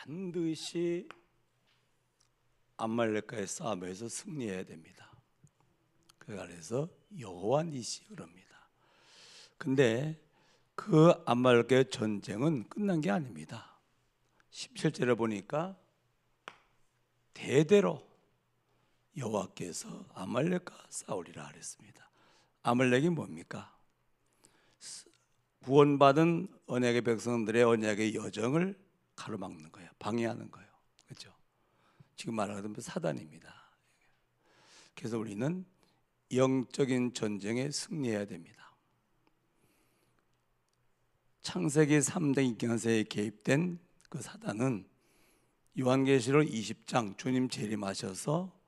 반드시 암말렉과의 싸움에서 승리해야 됩니다. 그래서 여호와 니시 그럽니다. 근데 그 암말렉과의 전쟁은 끝난 게 아닙니다. 17절에 보니까 대대로 여호와께서 아말렉과 싸우리라 그랬습니다. 아말렉이 뭡니까? 구원받은 언약의 백성들의 언약의 여정을 가로막는 거예요. 방해하는 거예요. 그렇죠? 지금 말하는 사단입니다. 그래서 우리는 영적인 전쟁에 승리해야 됩니다. 창세기 3대 인간세에 개입된 그 사단은 요한계시록 20장 주님 재림하셔서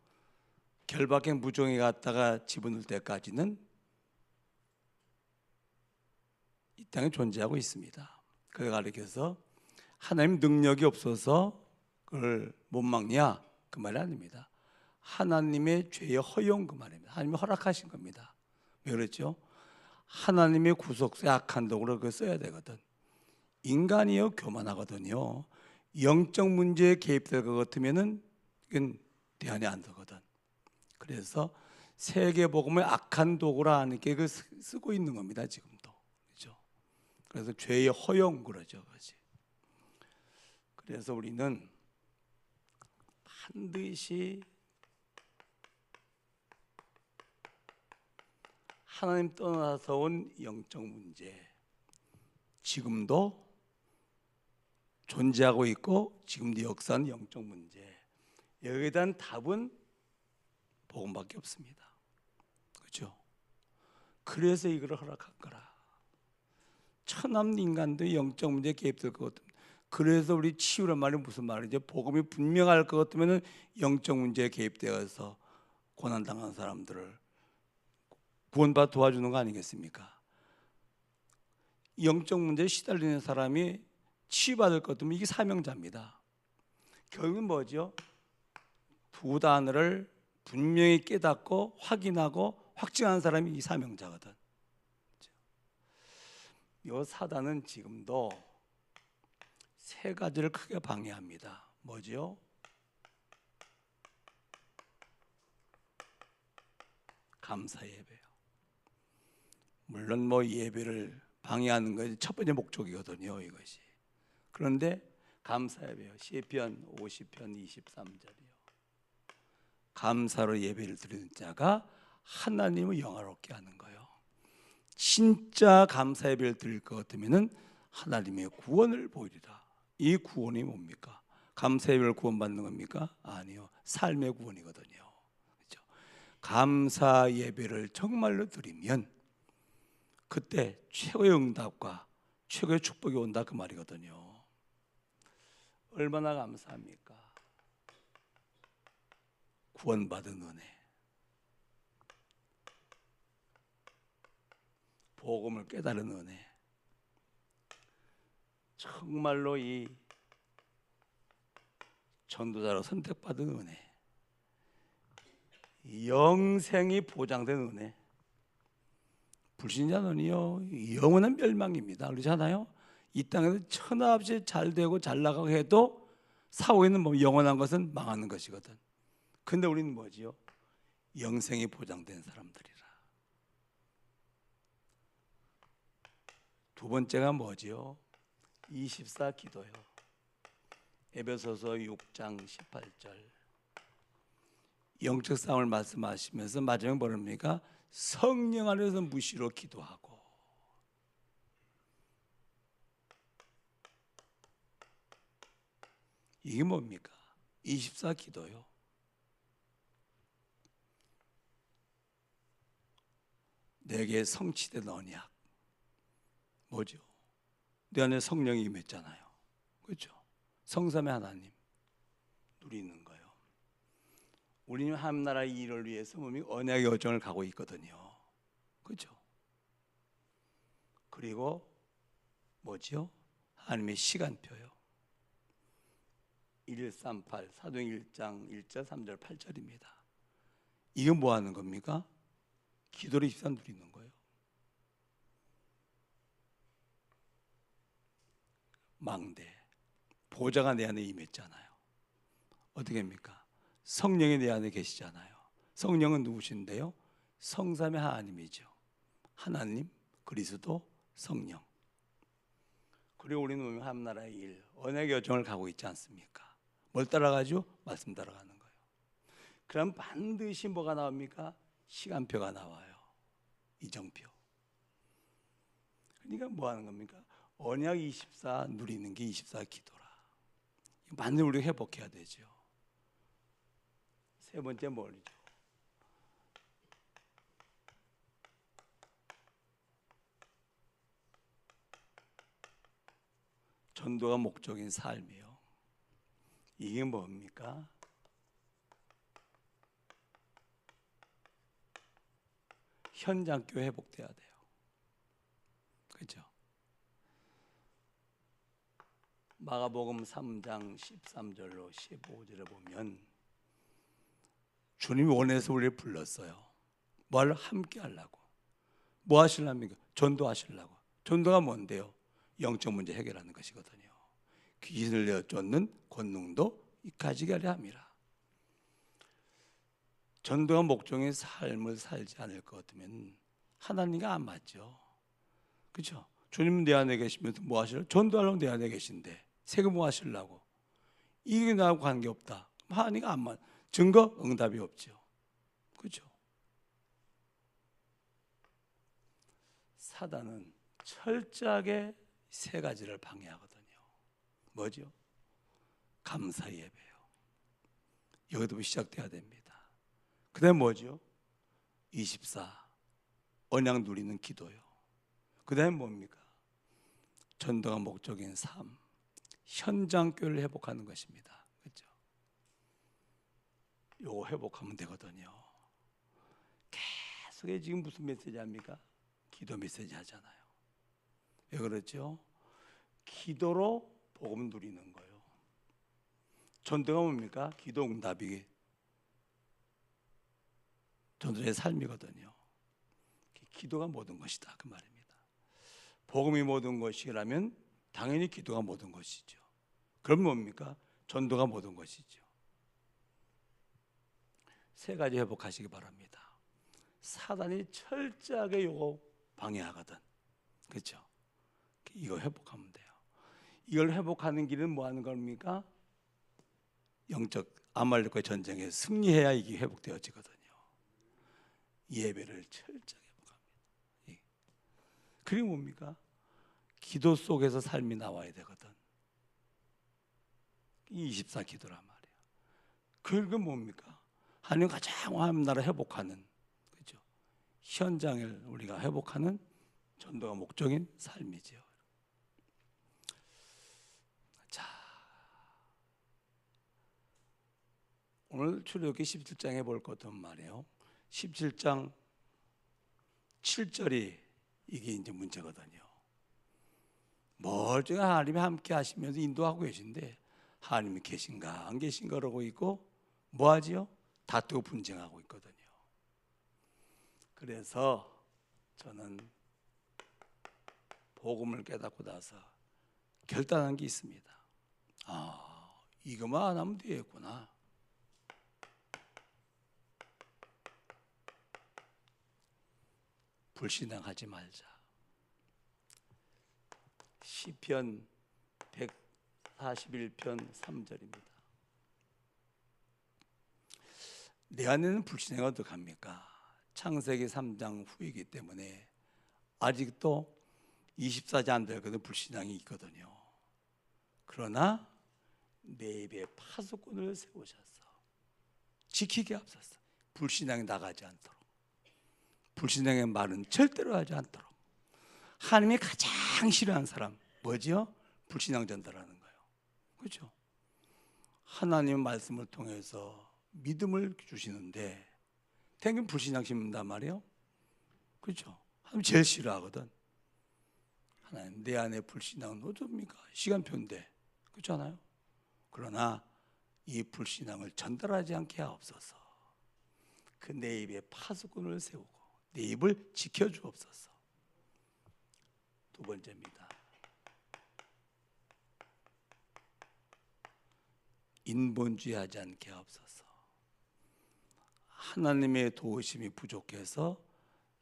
결박행 무종에 갔다가 집어넣을 때까지는 이 땅에 존재하고 있습니다. 그걸 가리켜서 하나님 능력이 없어서 그걸 못 막냐 그 말이 아닙니다. 하나님의 죄의 허용 그 말입니다. 하나님이 허락하신 겁니다. 왜 그렇죠? 하나님의 구속소에 악한 도구를 그걸 써야 되거든. 인간이요 교만하거든요. 영적 문제에 개입될 것 같으면은 이건 대안이 안 되거든. 그래서 세계복음을 악한 도구라 하는 게 그 쓰고 있는 겁니다. 지금도. 그렇죠? 그래서 죄의 허용 그러죠. 그렇지? 그래서 우리는 반드시 하나님 떠나서 온 영적 문제 지금도 존재하고 있고 지금도 역사하는 영적 문제 여기에 대한 답은 복음밖에 없습니다. 그렇죠? 그래서 이걸 허락한 거라. 천한 인간도 영적 문제에 개입될 것 같으면 그래서 우리 치유란 말이 무슨 말이죠? 복음이 분명할 것 같으면 영적 문제에 개입되어서 고난당한 사람들을 구원받아 도와주는 거 아니겠습니까? 영적 문제에 시달리는 사람이 치유받을 것 같으면 이게 사명자입니다. 결국은 뭐죠? 두 단어를 분명히 깨닫고 확인하고 확증한 사람이 이 사명자거든. 이 사단은 지금도 세 가지를 크게 방해합니다. 뭐죠? 감사 예배요. 물론 뭐 예배를 방해하는 것이 첫 번째 목적이거든요, 이것이. 그런데 감사 예배요. 시편 50편 23절이요. 감사로 예배를 드리는 자가 하나님을 영화롭게 하는 거예요. 진짜 감사 예배를 드릴 것 같으면은 하나님의 구원을 보이리라. 이 구원이 뭡니까? 감사 예배를 구원받는 겁니까? 아니요. 삶의 구원이거든요. 그렇죠? 감사 예배를 정말로 드리면 그때 최고의 응답과 최고의 축복이 온다 그 말이거든요. 얼마나 감사합니까? 구원받은 은혜, 복음을 깨달은 은혜, 정말로 이 전도자로 선택받은 은혜, 영생이 보장된 은혜. 불신자는요 영원한 멸망입니다. 그렇잖아요. 이 땅에서 천하없이 잘 되고 잘 나가고 해도 사후에는 뭐 영원한 것은 망하는 것이거든. 근데 우리는 뭐지요? 영생이 보장된 사람들이라. 두 번째가 뭐지요? 24 기도요. 에베소서 6장 18절. 영적 싸움을 말씀하시면서 마지막에 뭐랍니까? 성령 안에서 무시로 기도하고. 이게 뭡니까? 24 기도요. 내게 성취된 언약. 뭐죠? 내 안에 성령이 임했잖아요. 그렇죠? 성삼의 하나님 누리는 거예요. 우리는 하나님나라의 일을 위해서 언약의 여정을 가고 있거든요. 그렇죠? 그리고 뭐죠? 하나님의 시간표요. 1138 사도행 1장 1절 3절 8절입니다. 이건 뭐 하는 겁니까? 기도를 24 누리는 거예요. 망대 보좌가 내 안에 임했잖아요. 어떻게 합니까? 성령이 내 안에 계시잖아요. 성령은 누구신데요? 성삼의 하나님이죠. 하나님, 그리스도, 성령. 그리고 우리는 한 나라의 일, 언약의 여정을 가고 있지 않습니까? 뭘 따라가죠? 말씀 따라가는 거예요. 그럼 반드시 뭐가 나옵니까? 시간표가 나와요. 이정표. 그러니까 뭐 하는 겁니까? 언약 24 누리는 게 24 기도라. 반드시 우리가 회복해야 되죠. 세 번째 뭘죠? 전도가 목적인 삶이요. 이게 뭡니까? 현장교회 회복돼야 돼요. 그렇죠? 마가복음 3장 13절로 15절에 보면 주님이 원해서 우리를 불렀어요. 뭘 함께 하려고. 뭐 하시려면 전도하시려고. 전도가 뭔데요? 영적 문제 해결하는 것이거든요. 귀신을 내어 쫓는 권능도 가지게 하려 함이라. 전도가 목적인 삶을 살지 않을 것 같으면 하나님과 안 맞죠. 그렇죠? 주님 내 안에 계시면서 뭐 하시려고? 전도하려고 내 안에 계신데 세금 뭐 하시려고? 이게 나하고 관계없다. 하나님과 안 맞. 증거 응답이 없죠. 그렇죠? 사단은 철저하게 세 가지를 방해하거든요. 뭐죠? 감사 예배요. 여기도 시작돼야 됩니다. 그 다음에 뭐죠? 24 언약 누리는 기도요. 그 다음에 뭡니까? 전도가 목적인 삶, 현장교회를 회복하는 것입니다. 그렇죠? 요거 회복하면 되거든요. 계속 지금 무슨 메시지 합니까? 기도 메시지 하잖아요. 왜 그렇죠? 기도로 복음 누리는 거예요. 전도가 뭡니까? 기도 응답이 전도자의 삶이거든요. 기도가 모든 것이다 그 말입니다. 복음이 모든 것이라면 당연히 기도가 모든 것이죠. 그럼 뭡니까? 전도가 모든 것이죠. 세 가지 회복하시기 바랍니다. 사단이 철저하게 요거 방해하거든. 그렇죠? 이거 회복하면 돼요. 이걸 회복하는 길은 뭐 하는 겁니까? 영적 아말렉과의 전쟁에 승리해야 이게 회복되어지거든요. 예배를 철저하게 회복합니다. 그리고 뭡니까? 기도 속에서 삶이 나와야 되거든. 24 기도란 말이에요. 그게 뭡니까? 하나님 가장 원하는 나라 회복하는, 그렇죠? 현장을 우리가 회복하는 전도가 목적인 삶이죠. 자, 오늘 출애굽기 17장에 볼 것은 말이에요. 17장 7절이 이게 이제 문제거든요. 멀쩡한 하나님이 함께 하시면서 인도하고 계신데 하나님이 계신가 안 계신가 그러고 있고 뭐 하지요? 다투고 분쟁하고 있거든요. 그래서 저는 복음을 깨닫고 나서 결단한 게 있습니다. 이거만 안 하면 되겠구나. 불신앙하지 말자. 시편 141편 3절입니다. 내 안에는 불신앙이 어떡합니까? 창세기 3장 후이기 때문에 아직도 24지 안 되거든 불신앙이 있거든요. 그러나 내 입에 파수꾼을 세우셔서 지키게 앞서서 불신앙이 나가지 않도록, 불신앙의 말은 절대로 하지 않도록. 하나님이 가장 싫어하는 사람 뭐지요? 불신앙 전달하는 거예요. 그렇죠? 하나님의 말씀을 통해서 믿음을 주시는데 당연히 불신앙 심는단 말이에요. 그렇죠? 하나님 제일 싫어하거든. 하나님 내 안에 불신앙은 어떻습니까? 시간표인데 그렇잖아요. 그러나 이 불신앙을 전달하지 않게 하옵소서. 그 내 입에 파수꾼을 세우고 내 입을 지켜주옵소서. 두 번째입니다. 인본주의하지 않게 하옵소서. 하나님의 도우심이 부족해서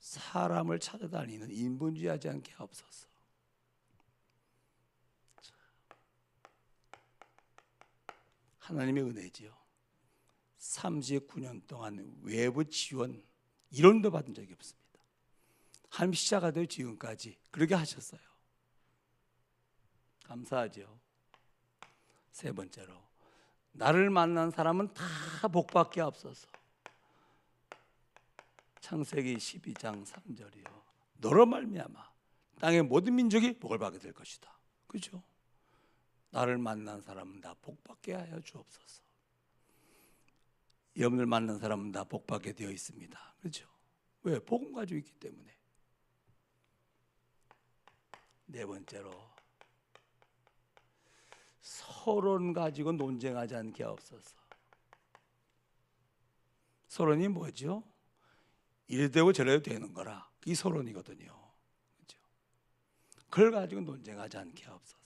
사람을 찾아다니는 인본주의하지 않게 하옵소서. 하나님의 은혜지요. 39년 동안 외부 지원 1원도 받은 적이 없습니다. 하나님 시작하되 지금까지 그렇게 하셨어요. 감사하죠. 세 번째로, 나를 만난 사람은 다 복받게 하옵소서. 창세기 12장 3절이요. 너로 말미암아 땅의 모든 민족이 복을 받게 될 것이다. 그렇죠? 나를 만난 사람은 다 복받게 하여 주옵소서. 여러분을 만난 사람은 다 복받게 되어 있습니다. 그렇죠? 왜? 복음 가지고 있기 때문에. 네 번째로, 서론 가지고 논쟁하지 않게 하옵소서. 서론이 뭐죠? 이래 되고 저래 되는 거라. 이 서론이거든요. 그렇죠? 그걸 가지고 논쟁하지 않게 하옵소서.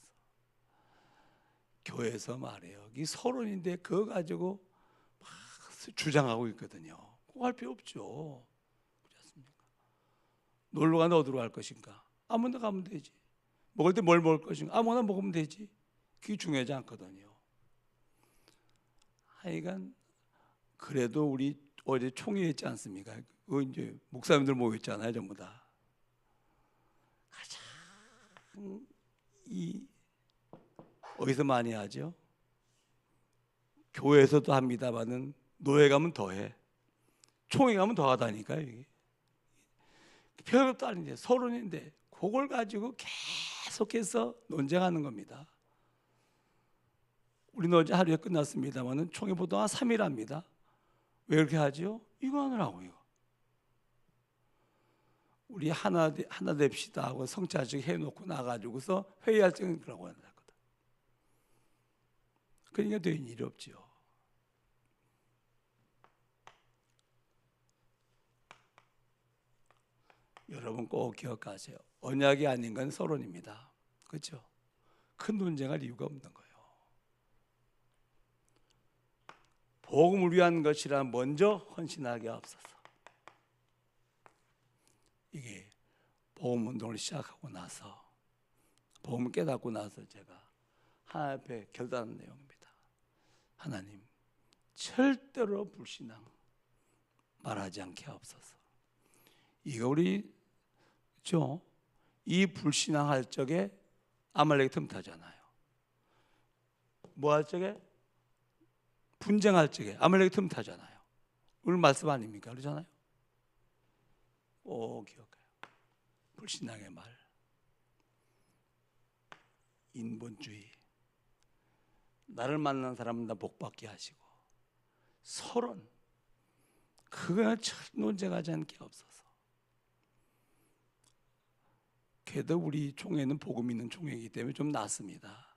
교회에서 말해요. 이 서론인데 그거 가지고 막 주장하고 있거든요. 그거 할 필요 없죠. 그렇지 않습니까? 놀러 가는데 어디로 갈 것인가? 아무 데 가면 되지. 먹을 때 뭘 먹을 것인가? 아무거나 먹으면 되지. 그게 중요하지 않거든요. 하여간 그래도 우리 어제 총회했지 않습니까? 그 이제 목사님들 모여 있잖아요, 전부 다. 가장 어디서 많이 하죠? 교회에서도 합니다만은 노예 가면 더해. 총회 가면 더 하다니까요. 이게 별것도 아닌데 서론인데 그걸 가지고 계속해서 논쟁하는 겁니다. 우리는 어제 하루에 끝났습니다만은 총회 보통 한 3일 합니다. 왜 그렇게 하죠? 이거 하느라고 이거. 우리 하나 됩시다 하고 성찬식 해놓고 나가지고서 회의할 적은 그러고 하거든. 그러니까 되는 일이 없지요. 여러분 꼭 기억하세요. 언약이 아닌 건 서론입니다. 그렇죠? 큰 논쟁할 이유가 없는 거예요. 복음을 위한 것이라 먼저 헌신하게 하옵소서. 이게 복음 운동을 시작하고 나서, 복음을 깨닫고 나서 제가 하나님 앞에 결단한 내용입니다. 하나님, 절대로 불신앙 말하지 않게 하옵소서. 이거 우리 이 불신앙 할 적에 아말렉 틈타잖아요. 뭐 할 적에? 분쟁할 적에 아말렉 틈타잖아요. 오늘 말씀 아닙니까? 그러잖아요. 기억해요. 불신앙의 말, 인본주의, 나를 만난 사람은 다 복받게 하시고, 서론, 그거 논쟁하지 않게 없어서. 그래도 우리 총회는 복음 있는 총회이기 때문에 좀 낫습니다.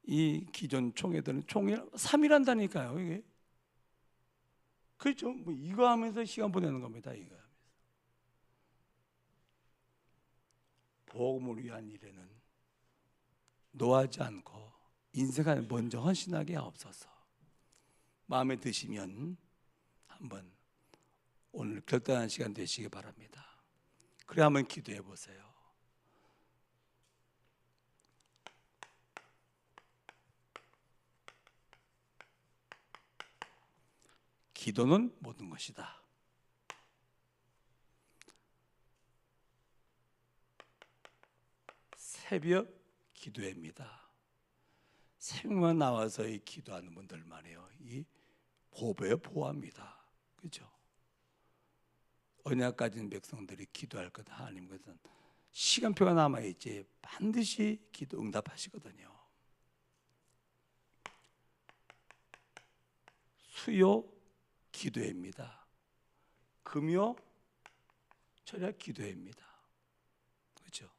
이 기존 총회들은 총회 3일 한다니까요. 이게 그렇죠. 뭐 이거 하면서 시간 보내는 겁니다. 이거 하면서. 복음을 위한 일에는 노하지 않고 인생을 먼저 헌신하게 하옵소서. 마음에 드시면 한번 오늘 결단한 시간 되시기 바랍니다. 그래 한번 기도해 보세요. 기도는 모든 것이다. 새벽 기도회입니다. 새벽만 나와서 이 기도하는 분들 말이에요. 이 보배에 보호합니다. 그렇죠? 언약 가진 백성들이 기도할 것 하나님 것은 시간표가 남아있지 반드시 기도 응답하시거든요. 수요 기도회입니다. 금요 철야 기도회입니다. 그렇죠?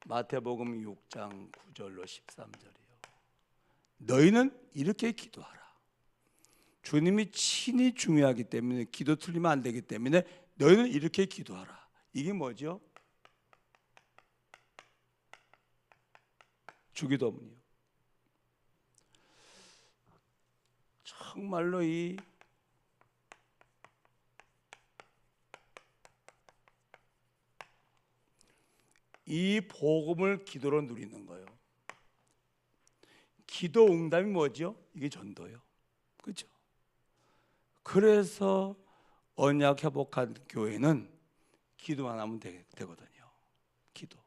마태복음 6장 9절로 13절이요. 너희는 이렇게 기도하라. 주님이 친히 중요하기 때문에 기도 틀리면 안 되기 때문에 너희는 이렇게 기도하라. 이게 뭐죠? 주기도문이요. 정말로 이 복음을 기도로 누리는 거예요. 기도 응답이 뭐죠? 이게 전도예요. 그렇죠? 그래서 언약 회복한 교회는 기도만 하면 되거든요. 기도.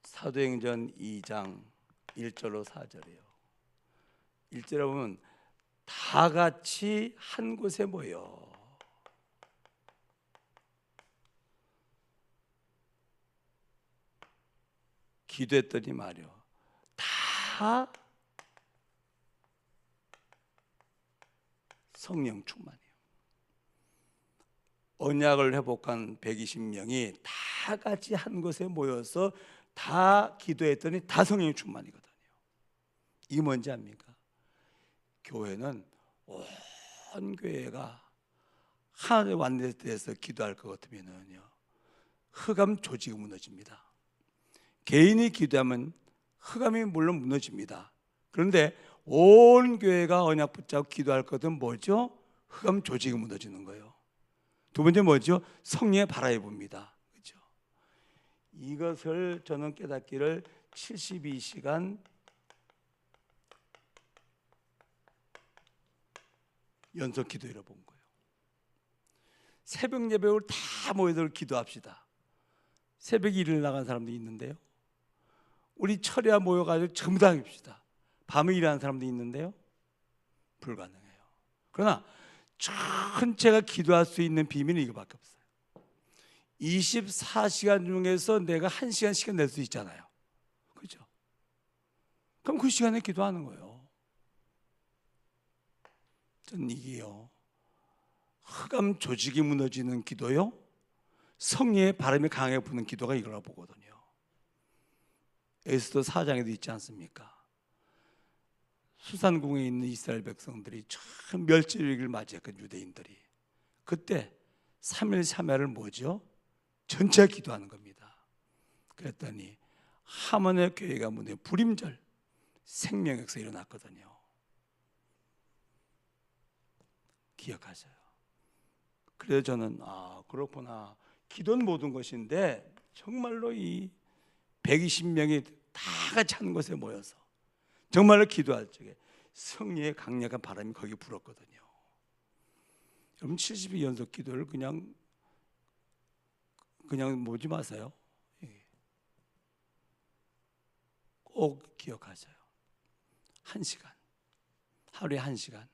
사도행전 2장 1절로 4절이에요. 1절에 보면 다 같이 한 곳에 모여 기도했더니 말이요, 다 성령 충만이에요. 언약을 회복한 120명이 다 같이 한 곳에 모여서 다 기도했더니 다 성령 충만이거든요. 이게 뭔지 압니까? 교회는 온 교회가 하나님 완전해서 기도할 것 같으면요, 흑암 조직이 무너집니다. 개인이 기도하면 흑암이 물론 무너집니다. 그런데 온 교회가 언약 붙잡고 기도할 것은 뭐죠? 흑암 조직이 무너지는 거예요. 두 번째 뭐죠? 성령의 바라에 봅니다. 그렇죠? 이것을 저는 깨닫기를 72시간 연속 기도회로 본 거예요. 새벽 예배를 다 모여서 기도합시다. 새벽에 일을 나간 사람도 있는데요. 우리 철야 모여가지고 전부 다 합시다. 밤에 일하는 사람도 있는데요. 불가능해요. 그러나 전체가 기도할 수 있는 비밀은 이거밖에 없어요. 24시간 중에서 내가 1시간 시간 낼 수 있잖아요. 그렇죠? 그럼 그 시간에 기도하는 거예요. 전 이게요, 흑암 조직이 무너지는 기도요, 성령의 바람이 강하게 부는 기도가 이거라고 보거든요. 에스더 4장에도 있지 않습니까? 수산궁에 있는 이스라엘 백성들이 참 멸절위기를 맞이했거든요. 유대인들이. 그때 3일 3야를 뭐죠? 전체가 기도하는 겁니다. 그랬더니 하몬의 교회가 무너져 불임절 생명역사 일어났거든요. 기억하세요. 그래서 저는 그렇구나, 기도는 모든 것인데 정말로 이 120명이 다 같이 한 곳에 모여서 정말로 기도할 적에 성령의 강력한 바람이 거기 불었거든요. 여러분 70일 연속 기도를 그냥 모지 마세요. 꼭 기억하세요. 1시간, 하루에 1시간,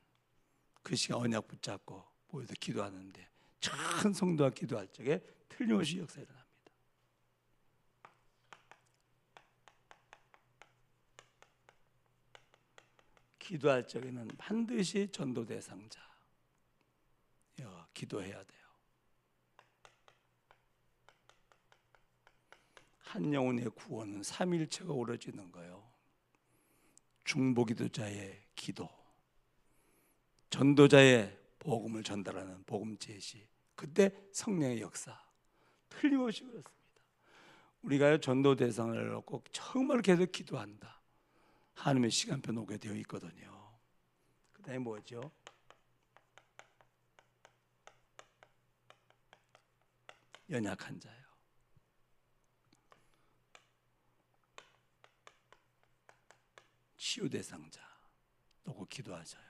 그 시간 언약 붙잡고 모여서 기도하는데 전 성도가 기도할 적에 틀림없이 역사 일어납니다. 기도할 적에는 반드시 전도 대상자 기도해야 돼요. 한 영혼의 구원은 삼위일체가 오러지는 거예요. 중보기도자의 기도, 전도자의 복음을 전달하는 복음 제시, 그때 성령의 역사 틀림없이 그렇습니다. 우리가 전도 대상을 꼭 정말 계속 기도한다, 하나님의 시간표 놓게 되어 있거든요. 그 다음에 뭐죠? 연약한 자요. 치유 대상자 놓고 기도하셔요.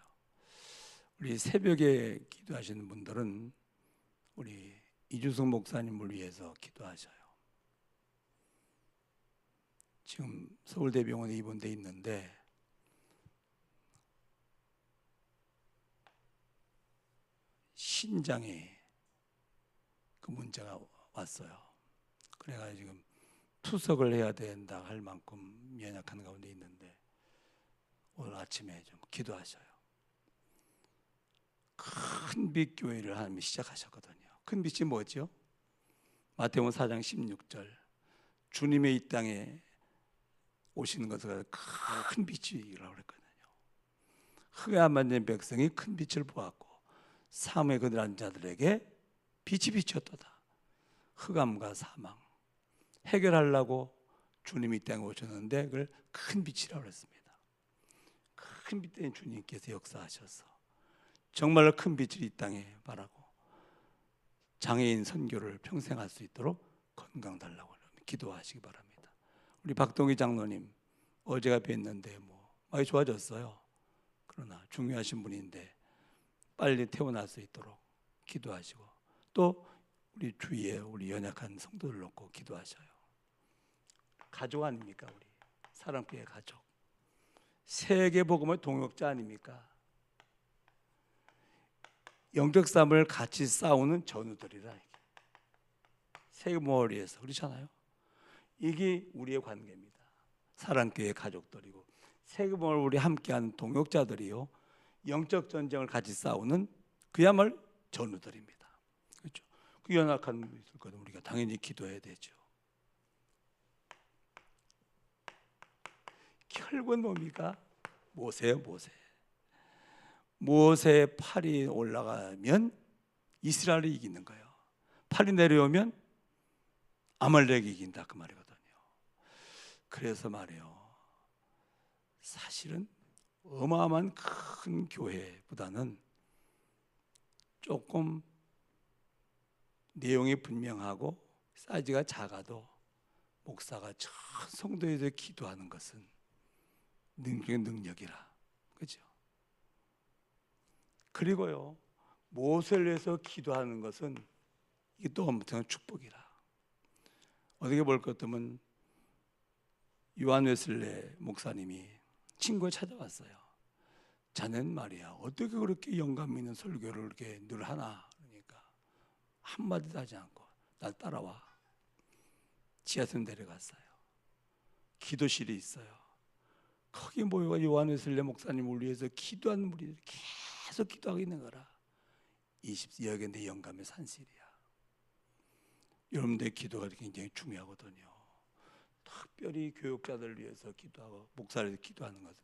우리 새벽에 기도하시는 분들은 우리 이주성 목사님을 위해서 기도하셔요. 지금 서울대병원에 입원돼 있는데 신장에 그 문제가 왔어요. 그래가 지금 투석을 해야 된다 할 만큼 연약한 가운데 있는데 오늘 아침에 좀 기도하셔요. 큰 빛 교회를 하나님이 시작하셨거든요. 큰 빛이 뭐죠? 마태복음 4장 16절, 주님의 이 땅에 오시는 것을 큰 빛이라고 그랬거든요. 흑암 만든 백성이 큰 빛을 보았고 사무에 거듭난 자들에게 빛이 비쳤도다. 흑암과 사망 해결하려고 주님이 이 땅에 오셨는데 그걸 큰 빛이라고 했습니다. 큰 빛 때문에 주님께서 역사하셔서 정말로 큰 빛을 이 땅에 바라고 장애인 선교를 평생 할 수 있도록 건강 달라고 기도하시기 바랍니다. 우리 박동희 장로님 어제가 뵀는데 많이 좋아졌어요. 그러나 중요하신 분인데 빨리 태어날 수 있도록 기도하시고, 또 우리 주위에 우리 연약한 성도들 놓고 기도하셔요. 가족 아닙니까? 우리 사랑교회 가족, 세계 복음의 동역자 아닙니까? 영적 싸움을 같이 싸우는 전우들이라. 세계 머리에서 그렇잖아요. 이게 우리의 관계입니다. 사랑교회 가족들이고 세계복음을 우리 함께하는 동역자들이요, 영적 전쟁을 같이 싸우는 그야말로 전우들입니다. 그렇죠? 그 연약한 분이 있을 거든 우리가 당연히 기도해야 되죠. 결국 뭡니까? 모세예요, 모세. 모세의 팔이 올라가면 이스라엘이 이기는 거예요. 팔이 내려오면 아말렉이 이긴다, 그 말이거든요. 그래서 말이에요, 사실은 어마어마한 큰 교회보다는 조금 내용이 분명하고 사이즈가 작아도 목사가 전 성도에 대해 기도하는 것은 능력이라. 그렇죠? 그리고요, 모세를 위해서 기도하는 것은 이게 또 엄청난 축복이라. 어떻게 볼 것 같으면 요한 웨슬레 목사님이 친구에 찾아왔어요. 자넨 말이야 어떻게 그렇게 영감 있는 설교를 이렇게 늘 하나? 그러니까 한마디도 하지 않고 날 따라와. 지하철 내려갔어요. 기도실이 있어요. 거기 모여가 요한 웨슬레 목사님을 위해서 기도하는 무리들이 계속 기도하고 있는 거라. 20여개 내 영감의 산실이야. 여러분들의 기도가 굉장히 중요하거든요. 특별히 교육자들을 위해서 기도하고 목사를 위해서 기도하는 것은,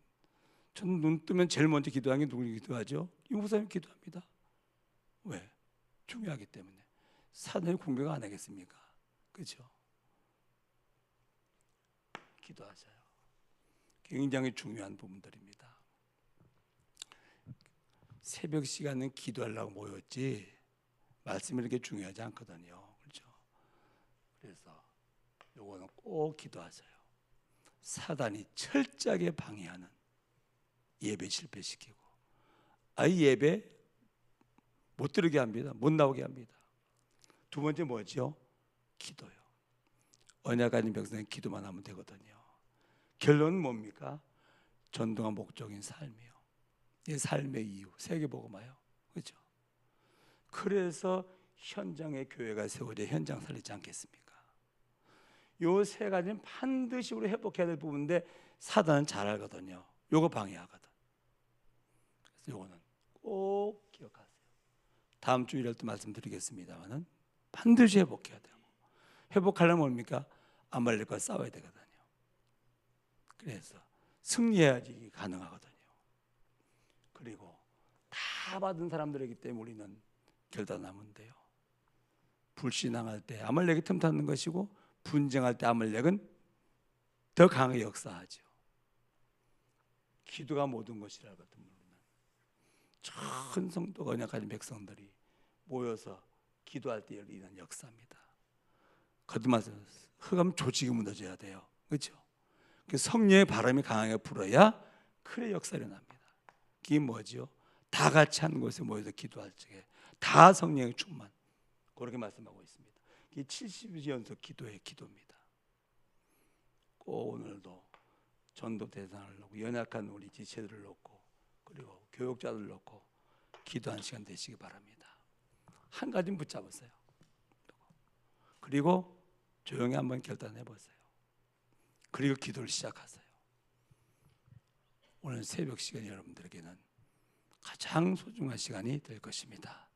저는 눈 뜨면 제일 먼저 기도하는 게 누구를 기도하죠? 이 목사님 기도합니다. 왜? 중요하기 때문에. 사단이 공격 안 하겠습니까? 그렇죠? 기도하셔요. 굉장히 중요한 부분들입니다. 새벽 시간은 기도하려고 모였지 말씀이 이렇게 중요하지 않거든요. 그렇죠? 그래서 요거는 꼭 기도하세요. 사단이 철저하게 방해하는 예배 실패시키고 아예 예배 못 들게 합니다. 못 나오게 합니다. 두 번째 뭐죠? 기도요. 언약 아닌 백성은 기도만 하면 되거든요. 결론은 뭡니까? 전도가 목적인 삶이요. 이 삶의 이유, 세계복음화요. 그렇죠? 그래서 현장에 교회가 세워져 현장 살리지 않겠습니까? 요 세 가지는 반드시 우리 회복해야 될 부분인데 사단은 잘 알거든요. 요거 방해하거든. 그래서 요거는 꼭 기억하세요. 다음 주 일요일 때 말씀드리겠습니다만은 반드시 회복해야 되고, 회복하려면 뭡니까? 아말렉과 싸워야 되거든요. 그래서 승리해야지 가능하거든요. 그리고 다 받은 사람들이기 때문에 우리는 결단하면 돼요. 불신앙할 때 아말렉이 틈타는 것이고, 분쟁할 때 아말렉은 더 강하게 역사하죠. 기도가 모든 것이라거든요. 전 성도가 언약한 백성들이 모여서 기도할 때 일어나는 역사입니다. 거듭나서 흑암 조직이 무너져야 돼요. 그렇죠? 성령의 바람이 강하게 불어야 그의 역사가 일어납니다. 그게 뭐죠? 다 같이 한 곳에 모여서 기도할 적에 다 성령의 충만, 그렇게 말씀하고 있습니다. 이게 70일 연속 기도의 기도입니다. 꼭 오늘도 전도 대상을 놓고 연약한 우리 지체들을 놓고 그리고 교육자들을 놓고 기도하는 시간 되시기 바랍니다. 한 가지는 붙잡으세요. 그리고 조용히 한번 결단해 보세요. 그리고 기도를 시작하세요. 오늘 새벽 시간이 여러분들에게는 가장 소중한 시간이 될 것입니다.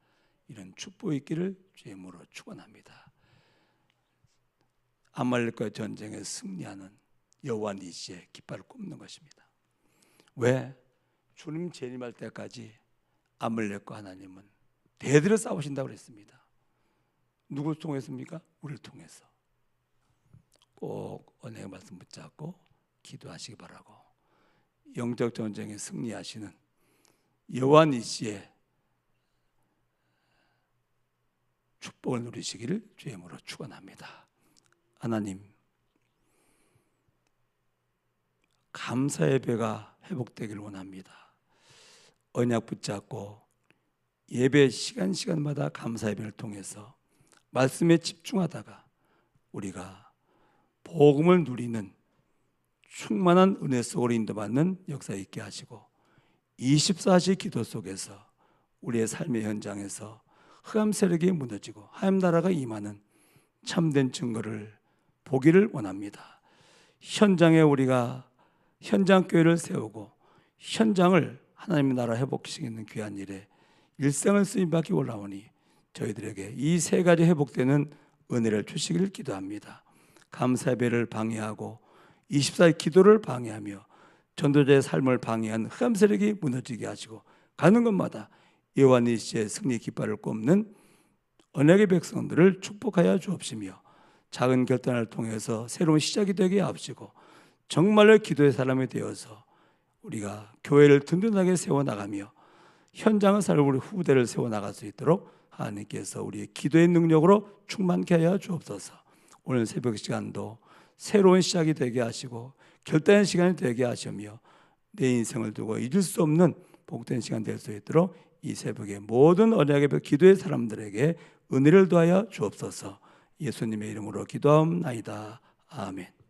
이런 축복이 있기를 주의 이름으로 축원합니다. 아말렉과 전쟁에 승리하는 여호와 니시의 깃발을 꼽는 것입니다. 왜? 주님 재림할 때까지 아말렉과 하나님은 대들어 싸우신다고 그랬습니다. 누구를 통해서입니까? 우리를 통해서. 꼭 은혜의 말씀 붙잡고 기도하시기 바라고, 영적 전쟁에 승리하시는 여호와 니시의 축복을 누리시기를 주의 이름으로 축원합니다. 하나님, 감사의 배가 회복되기를 원합니다. 언약 붙잡고 예배 시간마다 감사의 배를 통해서 말씀에 집중하다가 우리가 복음을 누리는 충만한 은혜 속으로 인도받는 역사 있게 하시고, 24시 기도 속에서 우리의 삶의 현장에서 흑암 세력이 무너지고 하나님 나라가 임하는 참된 증거를 보기를 원합니다. 현장에 우리가 현장 교회를 세우고 현장을 하나님의 나라 회복시키는 귀한 일에 일생을 쓰임받기 원하오니 저희들에게 이 세 가지 회복되는 은혜를 주시기를 기도합니다. 감사의 배를 방해하고 24일 기도를 방해하며 전도자의 삶을 방해한 흑암 세력이 무너지게 하시고, 가는 곳마다 여호와 니시의 승리 깃발을 꼽는 언약의 백성들을 축복하여 주옵시며, 작은 결단을 통해서 새로운 시작이 되게 하옵시고, 정말로 기도의 사람이 되어서 우리가 교회를 든든하게 세워나가며 현장을 살고 우리 후대를 세워나갈 수 있도록 하나님께서 우리의 기도의 능력으로 충만케 하여 주옵소서. 오늘 새벽 시간도 새로운 시작이 되게 하시고 결단의 시간이 되게 하시며 내 인생을 두고 잊을 수 없는 복된 시간 될 수 있도록 이 새벽에 모든 언약의 기도의 사람들에게 은혜를 더하여 주옵소서. 예수님의 이름으로 기도하옵나이다. 아멘.